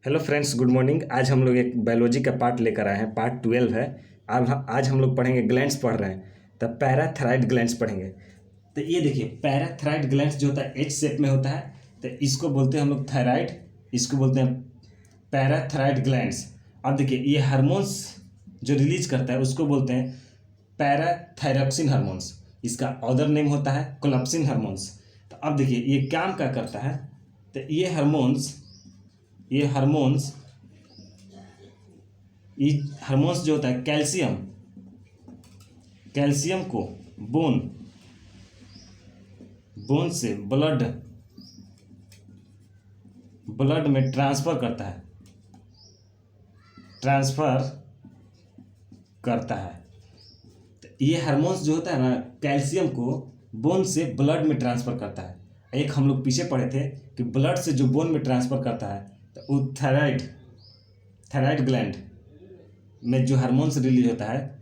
Hello friends, good morning. आज हम लोग एक बायोलॉजी का पार्ट लेकर आए हैं, पार्ट 12 है। आज हम लोग पढ़ेंगे, ग्लैंड्स पढ़ रहे हैं तो पैराथायराइड ग्लैंड्स पढ़ेंगे। तो ये देखिए, पैराथायराइड ग्लैंड्स जो होता है एच शेप में होता है, तो इसको बोलते हैं हम लोग थायराइड, इसको बोलते हैं पैराथायराइड ग्लैंड्स। अब देखिए, ये हार्मोन्स जो रिलीज करता है उसको बोलते हैं पैराथायरॉक्सिन हार्मोन्स। इसका अदर नेम होता है कोलेप्सिन हार्मोन्स। तो अब देखिए ये काम क्या करता है, तो ये हार्मोन्स जो होता है कैल्शियम को बोन से ब्लड में ट्रांसफर करता है। तो ये हार्मोन्स जो होता है ना, कैल्शियम को बोन से ब्लड में ट्रांसफर करता है। एक हम लोग पीछे पढ़े थे कि ब्लड से जो बोन में ट्रांसफर करता है, तो वो थायराइड ग्लैंड में जो हार्मोन्स रिलीज होता है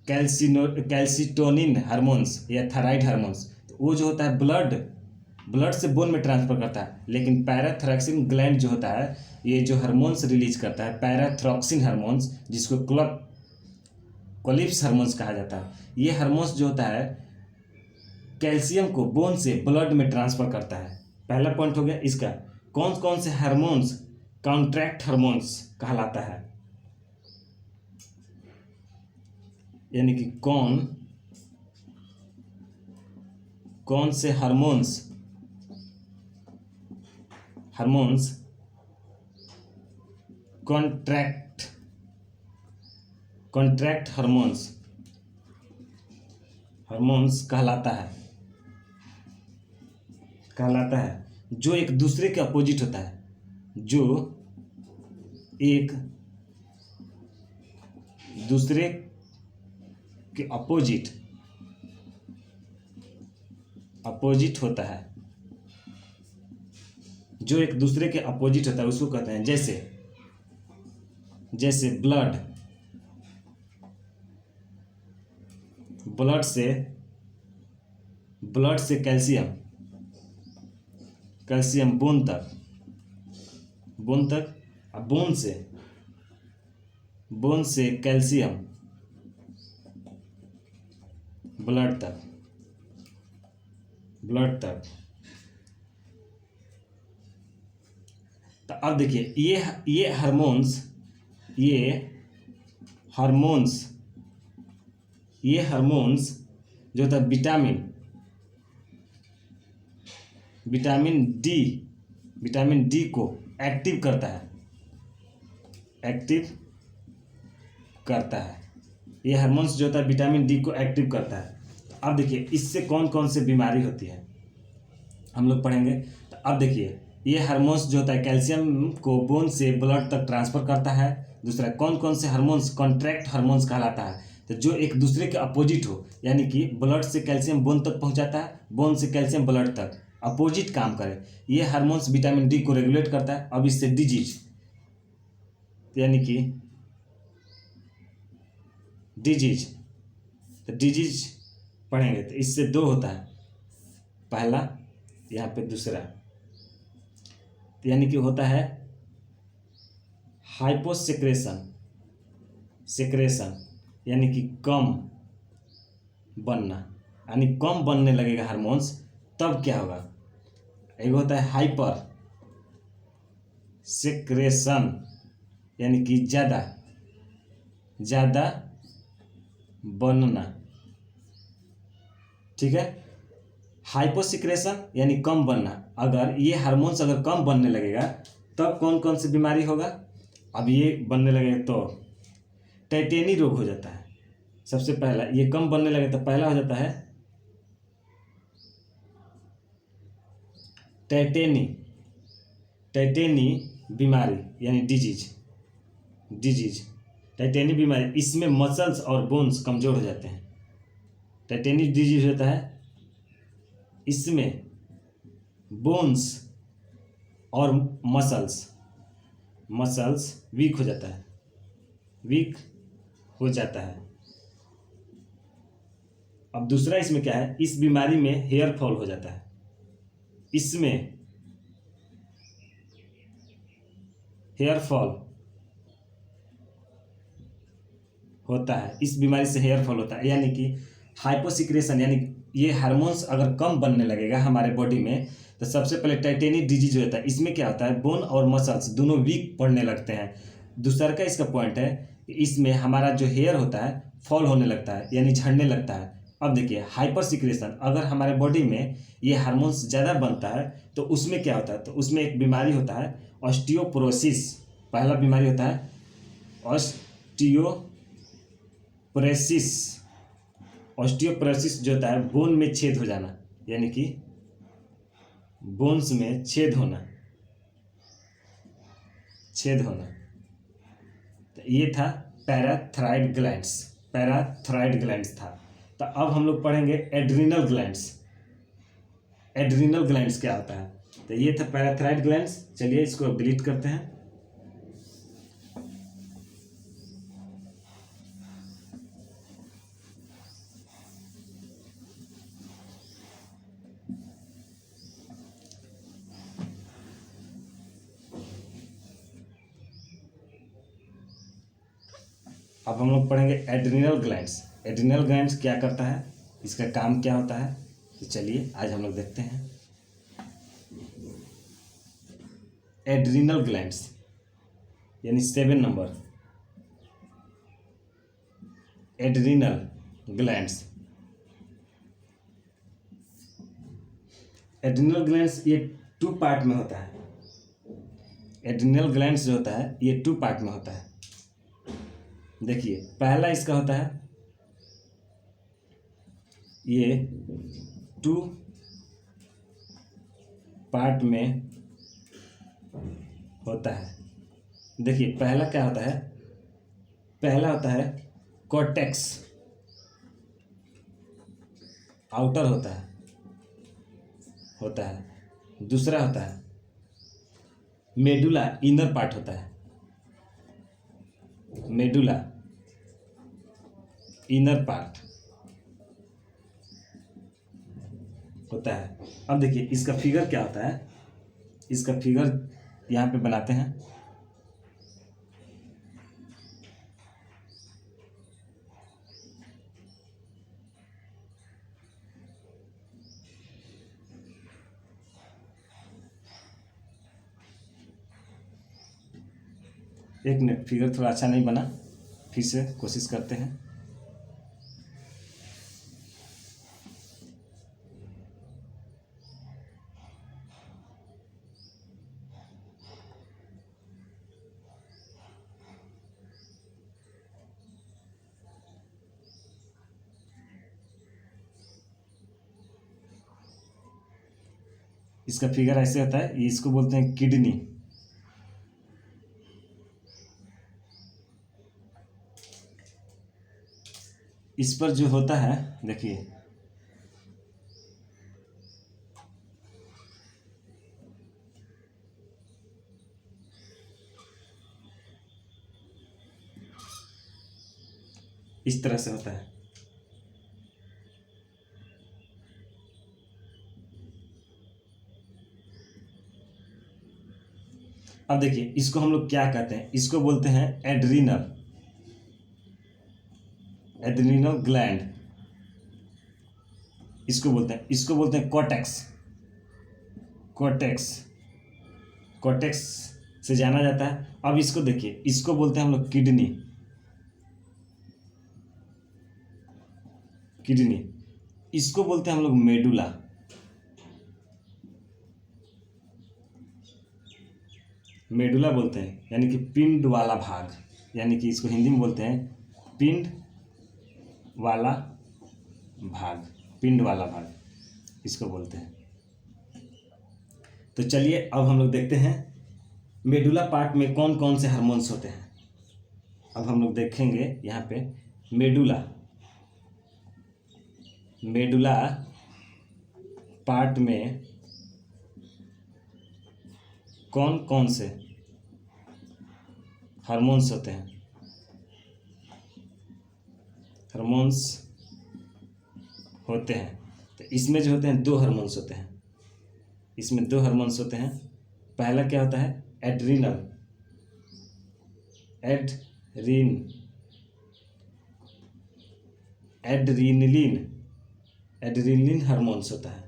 कैल्सिटोनिन हार्मोन्स या थायराइड हार्मोन्स, तो वो जो होता है ब्लड से बोन में ट्रांसफर करता है। लेकिन पैराथायरॉक्सिन ग्लैंड जो होता है, ये जो हार्मोन्स रिलीज करता है पैराथायरॉक्सिन हार्मोन्स, जिसको कोलिप्स हार्मोन्स कहा जाता है। ये हार्मोन्स जो होता है कैल्शियम को बोन से ब्लड में ट्रांसफर करता है। पहला पॉइंट हो गया इसका। कौन कौन से हार्मोन्स कॉन्ट्रैक्ट हार्मोन्स कहलाता है, यानी कि कौन से हार्मोन्स कॉन्ट्रैक्ट हार्मोन्स कहलाता है, जो एक दूसरे के अपोजिट होता है, जो एक दूसरे के अपोजिट होता है, जो एक दूसरे के अपोजिट होता है उसको कहते हैं। जैसे ब्लड से कैल्शियम बोन तक, और बोन से कैल्शियम ब्लड तक। तो अब देखिए ये हार्मोन्स जो होता है विटामिन डी को एक्टिव करता है। ये हार्मोन्स जो होता है विटामिन डी को एक्टिव करता है। तो अब देखिए इससे कौन कौन से बीमारी होती है हम लोग पढ़ेंगे। तो अब देखिए, ये हार्मोन्स जो होता है कैल्शियम को बोन से ब्लड तक ट्रांसफर करता है। दूसरा, कौन कौन से हार्मोन्स कॉन्ट्रैक्ट हार्मोन्स कहलाता है, तो जो एक दूसरे के अपोजिट हो, यानी कि ब्लड से कैल्शियम बोन तक पहुंचाता है, बोन से कैल्शियम ब्लड तक, अपोजिट काम करे। ये हार्मोन्स विटामिन डी को रेगुलेट करता है। अब इससे डिजीज, यानी कि डिजीज पढ़ेंगे तो इससे दो होता है, पहला यहाँ पे, दूसरा, यानी कि होता है हाइपोसेक्रेशन, यानी कि कम बनना, यानी कम बनने लगेगा हार्मोन्स। तब क्या होगा, एक होता है हाइपर सेक्रेशन, यानी कि ज़्यादा बनना। ठीक है, हाइपोसिक्रेशन यानी कम बनना। अगर ये हार्मोन्स अगर कम बनने लगेगा तब कौन कौन सी बीमारी होगा। अब ये बनने लगे तो टाइटेनी रोग हो जाता है। सबसे पहला ये कम बनने लगे तो पहला हो जाता है टाइटेनी बीमारी, यानी डिजीज टाइटेनी बीमारी। इसमें मसल्स और बोन्स कमजोर हो जाते हैं। टाइटेनी डिजीज होता है, इसमें बोन्स और मसल्स वीक हो जाता है। अब दूसरा इसमें क्या है, इस बीमारी में हेयर फॉल हो जाता है। इसमें हेयर फॉल होता है, इस बीमारी से हेयर फॉल होता है। यानी कि हाइपोसिक्रेशन, यानी ये हार्मोन्स अगर कम बनने लगेगा हमारे बॉडी में, तो सबसे पहले टाइटेनी डिजीज होता है। इसमें क्या होता है, बोन और मसल्स दोनों वीक पड़ने लगते हैं। दूसरा का इसका पॉइंट है कि इसमें हमारा जो हेयर होता है फॉल होने लगता है, यानी झड़ने लगता है। अब देखिए हाइपर सिक्रेशन, अगर हमारे बॉडी में ये हार्मोन्स ज़्यादा बनता है तो उसमें क्या होता है, तो उसमें एक बीमारी होता है ऑस्टियोपोरोसिस। पहला बीमारी होता है ऑस्टियोपोरोसिस। ऑस्टियोपोरोसिस जो होता है बोन में छेद हो जाना, यानी कि बोन्स में छेद होना, छेद होना। तो ये था पैराथायरॉयड ग्लैंड्स, पैराथायरॉयड ग्लैंड्स था। तो अब हम लोग पढ़ेंगे एड्रिनल ग्लैंड्स। एड्रिनल ग्लैंड्स क्या होता है, तो ये था पैराथायरॉयड ग्लैंड्स। चलिए इसको डिलीट करते हैं। अब हम लोग पढ़ेंगे एड्रिनल ग्लैंड्स। एड्रिनल ग्लैंड्स क्या करता है, इसका काम क्या होता है, तो चलिए आज हम लोग देखते हैं। एड्रिनल ग्लैंड्स यानी 7 number, adrenal glands. Adrenal glands ये 2 पार्ट में होता है। एड्रिनल ग्लैंड्स जो होता है ये 2 पार्ट में होता है। देखिए पहला इसका होता है, ये 2 पार्ट में होता है। देखिए पहला क्या होता है, पहला होता है कॉर्टेक्स, आउटर होता है। दूसरा होता है मेडुला, इनर पार्ट होता है। मेडुला इनर पार्ट होता है। अब देखिए इसका फिगर क्या होता है, इसका फिगर यहाँ पे बनाते हैं। एक मिनट, फिगर थोड़ा अच्छा नहीं बना, फिर से कोशिश करते हैं। इसका फिगर ऐसे होता है, ये इसको बोलते हैं किडनी। इस पर जो होता है देखिए, इस तरह से होता है। अब देखिए इसको हम लोग क्या कहते हैं, इसको बोलते हैं एड्रिनल, एड्रिनल ग्लैंड इसको बोलते हैं। इसको बोलते हैं कॉर्टेक्स, कॉर्टेक्स, कॉर्टेक्स से जाना जाता है। अब इसको देखिए, इसको बोलते हैं हम लोग किडनी, किडनी। इसको बोलते हैं हम लोग मेडुला, मेडुला बोलते हैं, यानी कि पिंड वाला भाग, यानी कि इसको हिंदी में बोलते हैं पिंड वाला भाग, पिंड वाला भाग इसको बोलते हैं। तो चलिए अब हम लोग देखते हैं मेडुला पार्ट में कौन कौन से हार्मोन्स होते हैं। अब हम लोग देखेंगे यहाँ पे मेडुला, मेडुला पार्ट में कौन कौन से हार्मोन्स होते हैं। हार्मोन्स होते हैं, तो इसमें जो होते हैं 2 हार्मोन्स होते हैं। इसमें 2 हार्मोन्स होते हैं। पहला क्या होता है एड्रिनल, एड्रीनलिन हार्मोन्स होता है।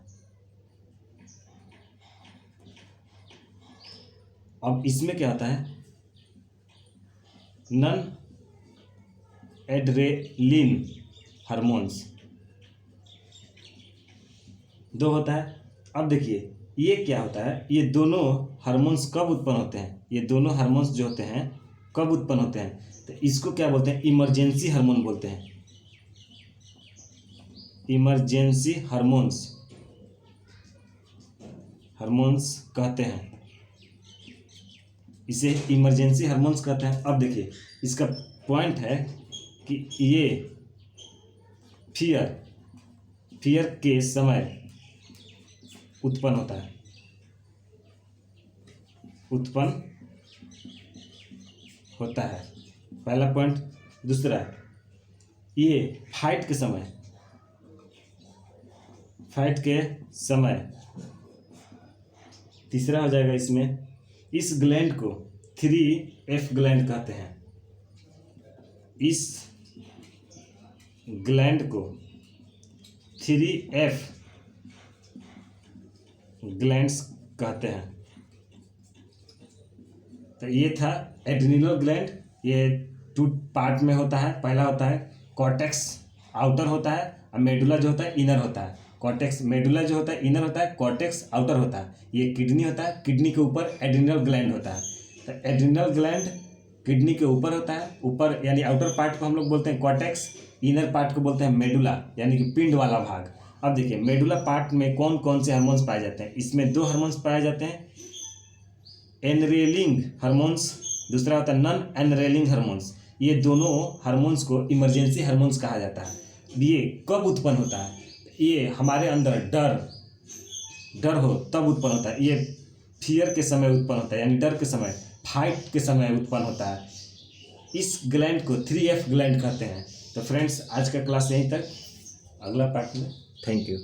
अब इसमें क्या होता है, नॉन एड्रेलिन हार्मोन्स दो होता है। अब देखिए ये क्या होता है, ये दोनों हार्मोन्स कब उत्पन्न होते हैं, ये दोनों हार्मोन्स जो होते हैं कब उत्पन्न होते हैं, तो इसको क्या बोलते हैं, इमरजेंसी हार्मोन बोलते हैं। इमरजेंसी हार्मोन्स कहते हैं, इसे इमरजेंसी हार्मोन्स कहते हैं। अब देखिए इसका पॉइंट है कि ये फियर के समय उत्पन्न होता है, पहला पॉइंट। दूसरा ये फाइट के समय, तीसरा हो जाएगा इसमें, इस ग्लैंड को 3F ग्लैंड कहते हैं। इस ग्लैंड को 3F ग्लैंड्स कहते हैं। तो ये था एड्रिनल ग्लैंड, ये 2 पार्ट में होता है। पहला होता है कॉर्टेक्स आउटर होता है, और मेडुला जो होता है इनर होता है। कॉर्टेक्स मेडुला जो होता है इनर होता है, कॉर्टेक्स आउटर होता है। ये किडनी होता है, किडनी के ऊपर एड्रिनल ग्लैंड होता है। तो एड्रिनल ग्लैंड किडनी के ऊपर होता है, ऊपर यानी आउटर पार्ट को हम लोग बोलते हैं कॉर्टेक्स, इनर पार्ट को बोलते हैं मेडुला यानी कि पिंड वाला भाग। अब देखिए मेडुला पार्ट में कौन कौन से हार्मोन्स पाए जाते हैं, इसमें 2 हार्मोन्स पाए जाते हैं, एनरेलिंग हार्मोन्स, दूसरा होता है नॉन एनरेलिंग हार्मोन्स। ये दोनों हार्मोन्स को इमरजेंसी हार्मोन्स कहा जाता है। ये कब उत्पन्न होता है, ये हमारे अंदर डर हो तब उत्पन्न होता है। ये फियर के समय उत्पन्न होता है, यानी डर के समय, फाइट के समय उत्पन्न होता है। इस ग्लैंड को 3F ग्लैंड कहते हैं। तो फ्रेंड्स आज का क्लास यहीं तक, अगला पार्ट में थैंक यू।